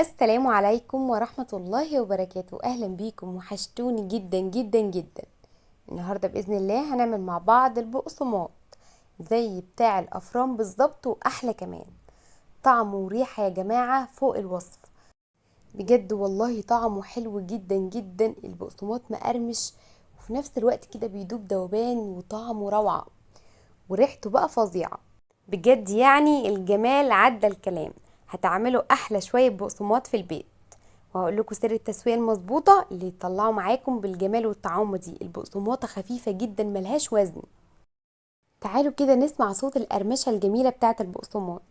السلام عليكم ورحمة الله وبركاته. أهلا بيكم، وحشتوني جدا جدا جدا. النهاردة بإذن الله هنعمل مع بعض البقسماط زي بتاع الأفران بالظبط وأحلى كمان. طعمه وريحة يا جماعة فوق الوصف، بجد والله طعمه حلو جدا جدا. البقسماط مقرمش وفي نفس الوقت كده بيدوب دوبان، وطعمه روعة وريحته بقى فظيعة بجد. يعني الجمال عدى الكلام. هتعملوا احلى شويه بقسماط في البيت، وهقول لكم سر التسويه المظبوطه اللي يطلعوا معاكم بالجمال والطعامه دي. البقسماطه خفيفه جدا ملهاش وزن. تعالوا كده نسمع صوت القرمشه الجميله بتاعه البقسماط.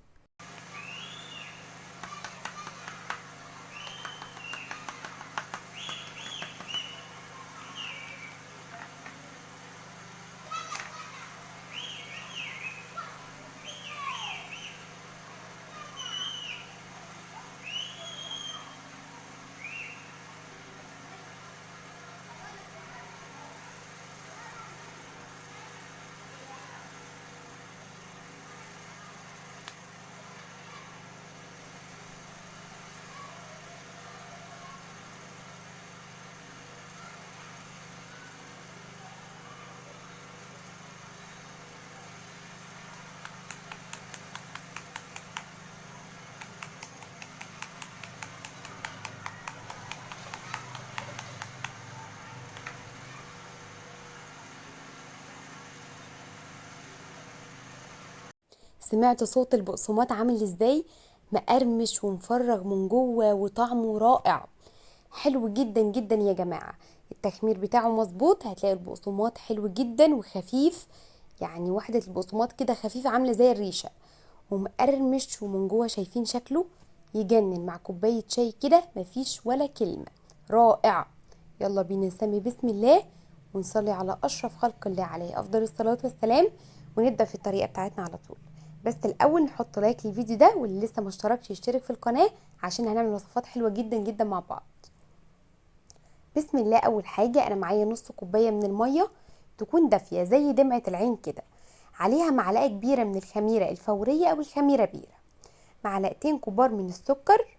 سمعتوا صوت البقسماط عامل ازاي؟ مقرمش ومفرغ من جوه وطعمه رائع، حلو جدا جدا يا جماعة. التخمير بتاعه مظبوط، هتلاقي البقسماط حلو جدا وخفيف. يعني واحدة البقسماط كده خفيفة عاملة زي الريشة، ومقرمش ومن جوه شايفين شكله يجنن. مع كوباية شاي كده مفيش ولا كلمة، رائع. يلا بينا نسمي بسم الله ونصلي على أشرف خلق الله عليه أفضل الصلاة والسلام، ونبدأ في الطريقة بتاعتنا على طول. بس الأول نحط لايك للفيديو ده، واللي لسه ما اشتركش يشترك في القناة عشان هنعمل وصفات حلوة جدا جدا مع بعض. بسم الله. اول حاجة انا معايا نص كوباية من المية تكون دافية زي دمعة العين كده، عليها معلقة كبيرة من الخميرة الفورية او الخميرة بيرة، معلقتين كبار من السكر،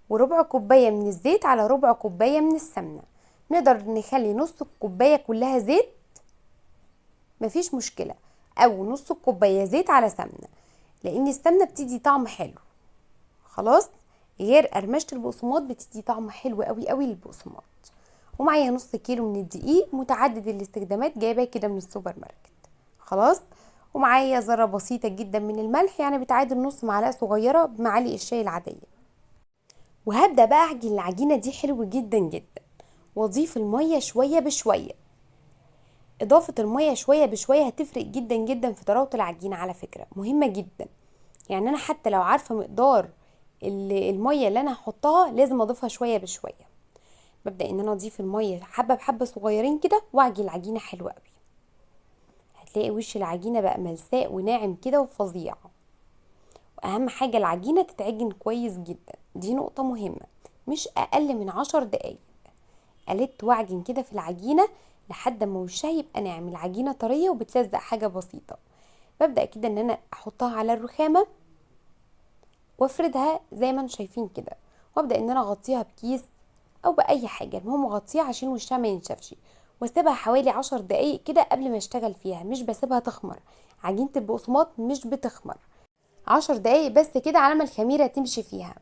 وربع كوباية من الزيت على ربع كوباية من السمنة. نقدر نخلي نص الكوباية كلها زيت، مفيش مشكلة، او نص الكوباية زيت على سمنة، لان السمنة بتدي طعم حلو. خلاص، غير قرمشة البقسماط بتدي طعم حلو قوي قوي للبقسماط. ومعايا نص كيلو من الدقيق متعدد الاستخدامات، جايباه كده من السوبر ماركت. خلاص، ومعايا ذره بسيطه جدا من الملح، يعني بتعادل نص معلقه صغيره بمعالق الشاي العاديه. وهبدا بقى اعجن العجينه دي حلو جدا جدا، واضيف الميه شويه بشويه. اضافه الميه شويه بشويه هتفرق جدا جدا في طراوه العجينه، على فكره مهمه جدا. يعني انا حتى لو عارفه مقدار الميه اللي انا هحطها لازم اضيفها شويه بشويه. ببدأ ان انا اضيف المية حبة بحبة صغيرين كده، واعجن العجينة حلوة قوي. هتلاقي وش العجينة بقى ملساء وناعم كده وفظيع. واهم حاجة العجينة تتعجن كويس جدا، دي نقطة مهمة. مش اقل من 10 دقايق. قلبت واعجن كده في العجينة لحد ما وشها يبقى ناعم، العجينة طرية وبتلزق حاجة بسيطة. ببدأ كده ان انا احطها على الرخامة وافردها زي ما انتم شايفين كده، وابدأ ان انا اغطيها بكيس او باي حاجه، المهم اغطيها عشان وشها ما ينشفش. واسيبها حوالي 10 دقايق كده قبل ما اشتغل فيها، مش بسيبها تخمر. عجينه البقسماط مش بتخمر. 10 دقايق بس كده على ما الخميره تمشي فيها.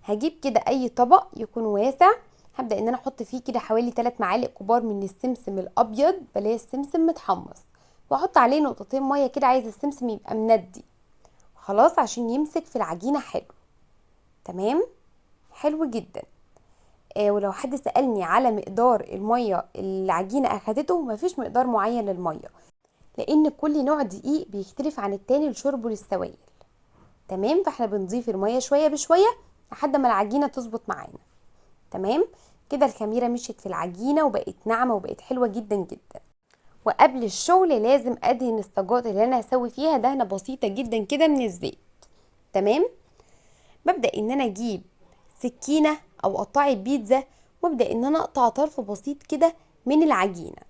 هجيب كده اي طبق يكون واسع، هبدا ان انا احط فيه كده حوالي 3 معالق كبار من السمسم الابيض، بلاش السمسم متحمص، واحط عليه نقطتين ميه كده، عايزه السمسم يبقى مندي خلاص عشان يمسك في العجينه حلو. تمام، حلو جدا. ولو حد سألني على مقدار المية اللي العجينة اخدته، مفيش مقدار معين للمية، لان كل نوع دقيق بيختلف عن التاني لشربه للسوائل. تمام، فاحنا بنضيف المية شوية بشوية لحد ما العجينة تظبط معانا. تمام كده، الخميرة مشيت في العجينة وبقت ناعمة وبقت حلوة جدا جدا. وقبل الشغل لازم ادهن الصاجات اللي انا هسوي فيها دهنة بسيطة جدا كده من الزيت. تمام، ببدأ ان انا اجيب سكينة او قطعي بيتزا، وابدأ ان انا اقطع طرف بسيط كده من العجينة.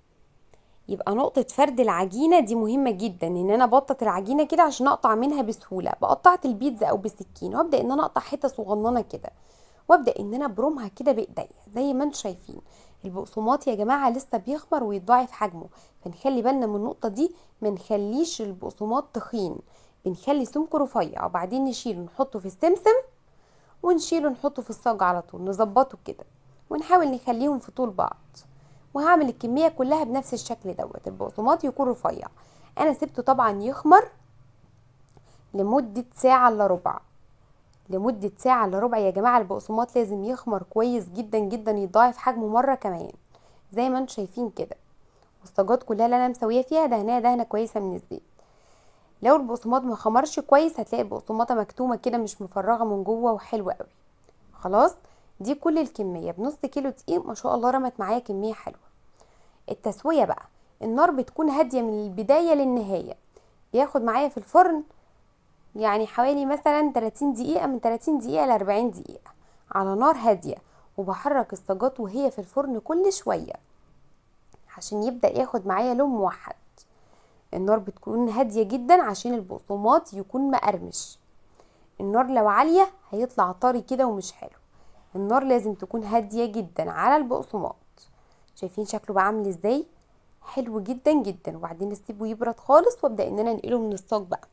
يبقى نقطة فرد العجينة دي مهمة جدا، ان انا بطط العجينة كده عشان اقطع منها بسهولة. بقطعت البيتزا او بالسكين وابدأ ان انا اقطع حتة صغننة كده، وابدأ ان انا ابرمها كده بايديا زي ما انتم شايفين. البقسماط يا جماعة لسه بيخمر ويتضاعف حجمه، فنخلي بالنا من النقطة دي، ما نخليش البقسماط تخين، بنخلي سمكه رفيع وبعدين نشيله نحطه في السمسم، ونشيله نحطه في الصاج على طول، نظبطه كده ونحاول نخليهم في طول بعض. وهعمل الكمية كلها بنفس الشكل دوت. البقسماط يكون رفيع. انا سبته طبعا يخمر لمدة ساعة الا ربع. لمدة ساعة الا ربع يا جماعة. البقسماط لازم يخمر كويس جدا جدا، يضاعف حجمه مرة كمان زي ما انتم شايفين كده. والصاجات كلها اللي انا مسويه فيها دهنه كويسة من الزيت. لو البقسماط ما خمرش كويس هتلاقي البقسماطة مكتومة كده مش مفرغة من جوه وحلوة قوي. خلاص، دي كل الكمية بنص كيلو دقيق. ما شاء الله رمت معايا كمية حلوة. التسوية بقى، النار بتكون هادية من البداية للنهاية. بياخد معايا في الفرن يعني حوالي مثلا 30 دقيقة، من 30 دقيقة ل 40 دقيقة على نار هادية. وبحرك الصاجات وهي في الفرن كل شوية عشان يبدأ ياخد معايا لون موحد. النار بتكون هادية جدا عشان البقسماط يكون مقرمش. النار لو عالية هيطلع طري كده ومش حلو. النار لازم تكون هادية جدا على البقسماط. شايفين شكله بقى عامل ازاي؟ حلو جدا جدا. وبعدين نسيبه يبرد خالص وابدا ان انا انقله من الصاج بقى.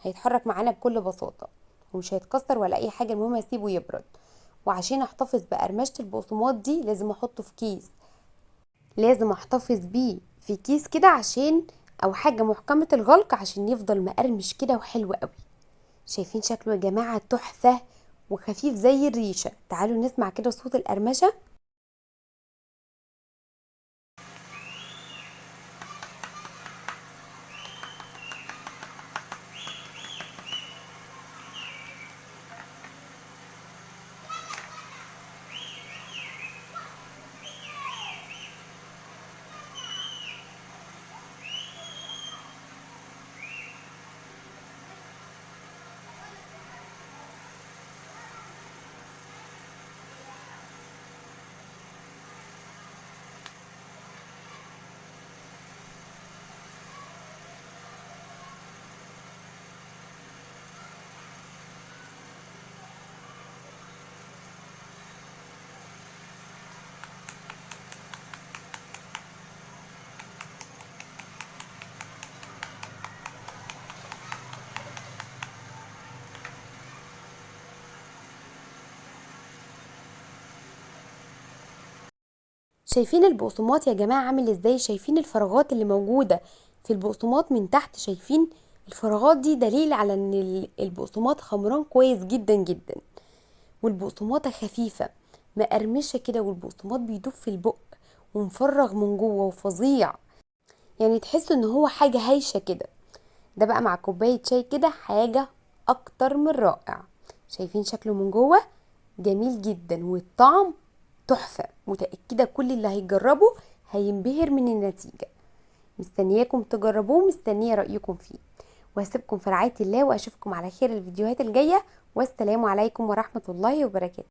هيتحرك معانا بكل بساطة ومش هيتكسر ولا اي حاجة. المهم اسيبه يبرد. وعشان احتفظ بقرمشة البقسماط دي لازم احطه في كيس. لازم احتفظ بيه في كيس كده عشان، او حاجة محكمة الغلق عشان يفضل مقرمش كده وحلو قوي. شايفين شكله يا جماعة؟ تحفة وخفيف زي الريشة. تعالوا نسمع كده صوت القرمشة. شايفين البقسماط يا جماعة عامل ازاي؟ شايفين الفراغات اللي موجودة في البقسماط من تحت؟ شايفين الفراغات دي؟ دليل على ان البقسماط خمران كويس جدا جدا. والبقسماطة خفيفة مقرمشة كده، والبقسماط بيدوب في البق ومفرغ من جوه وفظيع. يعني تحس ان هو حاجة هايشة كده. ده بقى مع كوباية شاي كده حاجة اكتر من رائع. شايفين شكله من جوه؟ جميل جدا. والطعم تحفة. متأكدة كل اللي هيجربه هينبهر من النتيجة. مستنياكم تجربوه، مستنية رأيكم فيه. وهسيبكم في رعاية الله واشوفكم على خير الفيديوهات الجاية. والسلام عليكم ورحمة الله وبركاته.